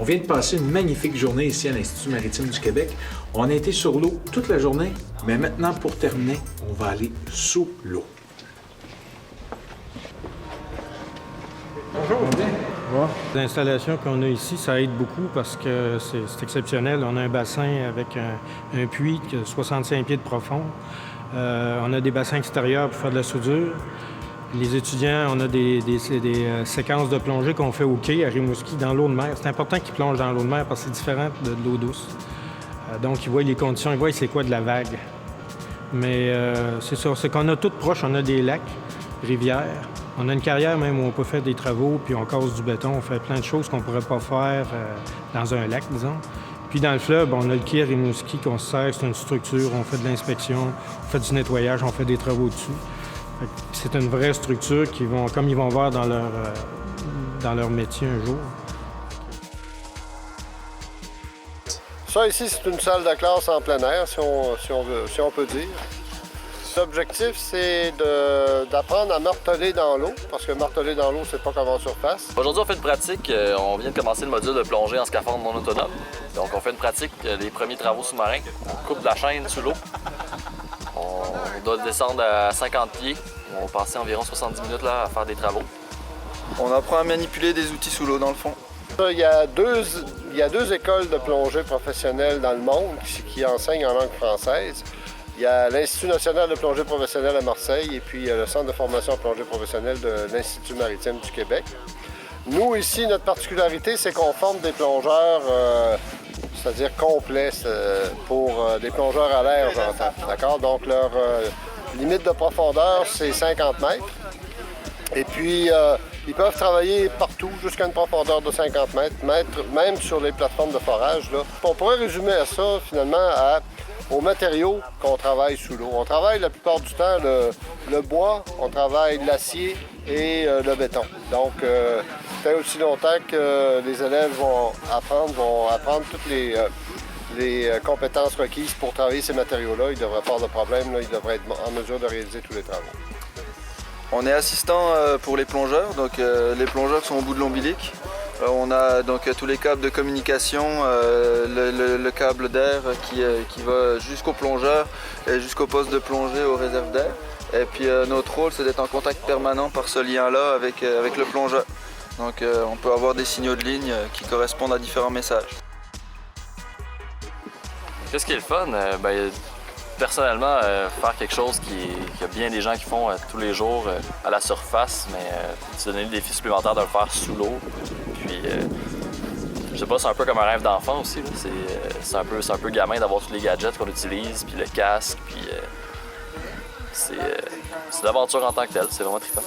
On vient de passer une magnifique journée ici à l'Institut maritime du Québec. On a été sur l'eau toute la journée, mais maintenant, pour terminer, on va aller sous l'eau. Bonjour, bien. L'installation qu'on a ici, ça aide beaucoup parce que c'est exceptionnel. On a un bassin avec un puits de 65 pieds de profond. On a des bassins extérieurs pour faire de la soudure. Les étudiants, on a des séquences de plongée qu'on fait au quai à Rimouski dans l'eau de mer. C'est important qu'ils plongent dans l'eau de mer parce que c'est différent de l'eau douce. Donc, ils voient les conditions, ils voient c'est quoi de la vague. Mais c'est ça, c'est qu'on a tout proche, on a des lacs, rivières. On a une carrière même où on peut faire des travaux, puis on casse du béton, on fait plein de choses qu'on ne pourrait pas faire dans un lac, disons. Puis dans le fleuve, on a le quai à Rimouski qu'on se sert, c'est une structure, on fait de l'inspection, on fait du nettoyage, on fait des travaux dessus. C'est une vraie structure qui vont, comme ils vont voir dans leur métier un jour. Ça ici, c'est une salle de classe en plein air, si on peut dire. L'objectif, c'est d'apprendre à marteler dans l'eau, parce que marteler dans l'eau, c'est pas comme en surface. Aujourd'hui, on fait une pratique. On vient de commencer le module de plongée en scaphandre non autonome. Donc, on fait une pratique des premiers travaux sous-marins. On coupe la chaîne sous l'eau. On doit descendre à 50 pieds. On va passer environ 70 minutes là, à faire des travaux. On apprend à manipuler des outils sous l'eau, dans le fond. Il y a deux écoles de plongée professionnelle dans le monde qui enseignent en langue française. Il y a l'Institut national de plongée professionnelle à Marseille et puis le Centre de formation en plongée professionnelle de l'Institut maritime du Québec. Nous, ici, notre particularité, c'est qu'on forme des plongeurs, c'est-à-dire complets, pour des plongeurs à l'air, j'entends. D'accord? Donc, leur limite de profondeur, c'est 50 mètres. Et puis, ils peuvent travailler partout, jusqu'à une profondeur de 50 mètres, même sur les plateformes de forage, là. On pourrait résumer à ça, finalement, aux matériaux qu'on travaille sous l'eau. On travaille la plupart du temps le bois, on travaille l'acier et le béton. Donc, tant aussi longtemps que les élèves vont apprendre toutes les compétences requises pour travailler ces matériaux-là, ils ne devraient pas avoir de problème, là, ils devraient être en mesure de réaliser tous les travaux. On est assistant pour les plongeurs, donc les plongeurs sont au bout de l'ombilic. On a donc tous les câbles de communication, le câble d'air qui va jusqu'au plongeur et jusqu'au poste de plongée aux réserves d'air. Et puis notre rôle, c'est d'être en contact permanent par ce lien-là avec le plongeur. Donc on peut avoir des signaux de ligne qui correspondent à différents messages. Qu'est-ce qui est le fun? Personnellement, faire quelque chose qu'il y a bien des gens qui font tous les jours à la surface, mais se donner le défi supplémentaire de le faire sous l'eau. Puis, je sais pas, c'est un peu comme un rêve d'enfant aussi. C'est un peu gamin d'avoir tous les gadgets qu'on utilise, puis le casque, puis c'est l'aventure en tant que telle. C'est vraiment trippant.